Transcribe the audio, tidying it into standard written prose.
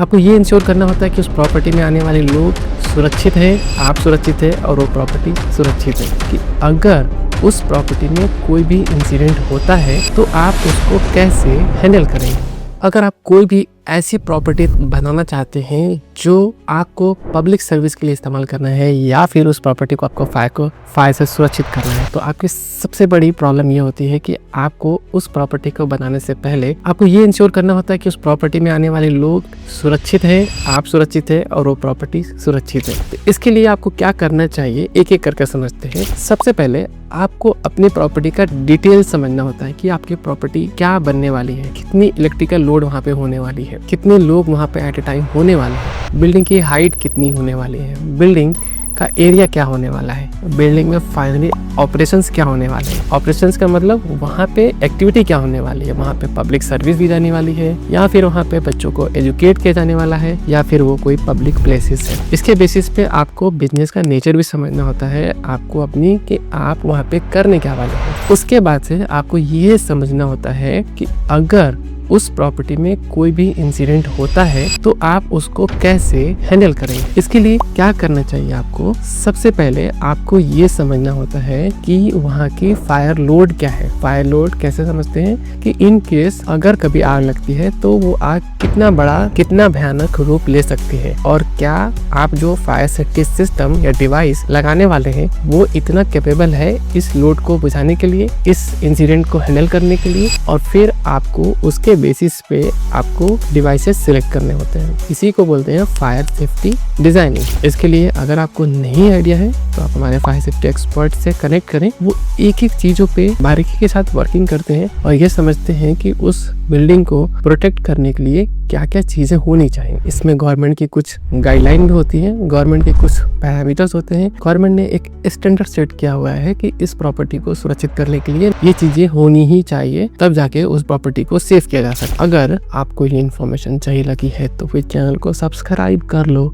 आपको ये इंश्योर करना होता है कि उस प्रॉपर्टी में आने वाले लोग सुरक्षित हैं, आप सुरक्षित हैं और वो प्रॉपर्टी सुरक्षित है। कि अगर उस प्रॉपर्टी में कोई भी इंसिडेंट होता है तो आप उसको कैसे हैंडल करेंगे। अगर आप कोई भी ऐसी प्रॉपर्टी बनाना चाहते हैं जो आपको पब्लिक सर्विस के लिए इस्तेमाल करना है या फिर उस प्रॉपर्टी को आपको फायर से सुरक्षित करना है, तो आपकी सबसे बड़ी प्रॉब्लम ये होती है कि आपको उस प्रॉपर्टी को बनाने से पहले आपको ये इंश्योर करना होता है कि उस प्रॉपर्टी में आने वाले लोग सुरक्षित हैं, आप सुरक्षित हैं और वो प्रॉपर्टी सुरक्षित है। तो इसके लिए आपको क्या करना चाहिए, एक एक करके समझते हैं। सबसे पहले आपको अपनी प्रॉपर्टी का डिटेल समझना होता है कि आपकी प्रॉपर्टी क्या बनने वाली है, कितनी इलेक्ट्रिकल लोड वहाँ पे होने वाली है, कितने लोग वहाँ पे एट ए टाइम होने वाले हैं, बिल्डिंग की हाइट कितनी होने वाली है, बिल्डिंग का एरिया क्या होने वाला है, बिल्डिंग में फाइनली ऑपरेशंस क्या होने वाले हैं। ऑपरेशंस का मतलब वहाँ पे एक्टिविटी क्या होने वाली है, वहाँ पे पब्लिक सर्विस भी जाने वाली है या फिर वहाँ पे बच्चों को एजुकेट किया जाने वाला है या फिर वो कोई पब्लिक प्लेसेस है। इसके बेसिस पे आपको बिजनेस का नेचर भी समझना होता है, आपको अपनी कि आप वहाँ पे करने क्या वाले हैं। उसके बाद से आपको ये समझना होता है कि अगर उस प्रॉपर्टी में कोई भी इंसिडेंट होता है तो आप उसको कैसे हैंडल करेंगे। इसके लिए क्या करना चाहिए आपको, सबसे पहले आपको ये समझना होता है कि वहाँ की फायर लोड क्या है। फायर लोड कैसे समझते हैं कि इन केस अगर कभी आग लगती है तो वो आग कितना बड़ा, कितना भयानक रूप ले सकती है और क्या आप जो फायर सेफ्टी सिस्टम या डिवाइस लगाने वाले हैं वो इतना कैपेबल है इस लोड को बुझाने के लिए, इस इंसिडेंट को हैंडल करने के लिए। और फिर आपको उसके बेसिस पे आपको डिवाइसेस सिलेक्ट करने होते हैं। इसी को बोलते हैं फायर सेफ्टी डिजाइनिंग। इसके लिए अगर आपको नहीं आइडिया है तो आप हमारे फायर सेफ्टी एक्सपर्ट से कनेक्ट करें। वो एक एक चीजों पे बारीकी के साथ वर्किंग करते हैं और ये समझते हैं कि उस बिल्डिंग को प्रोटेक्ट करने के लिए क्या क्या चीजें होनी चाहिए। इसमें गवर्नमेंट की कुछ गाइडलाइन भी होती है, गवर्नमेंट के कुछ पैरामीटर्स होते हैं। गवर्नमेंट ने एक स्टैंडर्ड सेट किया हुआ है कि इस प्रॉपर्टी को सुरक्षित करने के लिए ये चीजें होनी ही चाहिए, तब जाके उस प्रॉपर्टी को सेव किया जा सकता है। अगर आपको ये इन्फॉर्मेशन चाहिए लगी है तो फिर चैनल को सब्सक्राइब कर लो।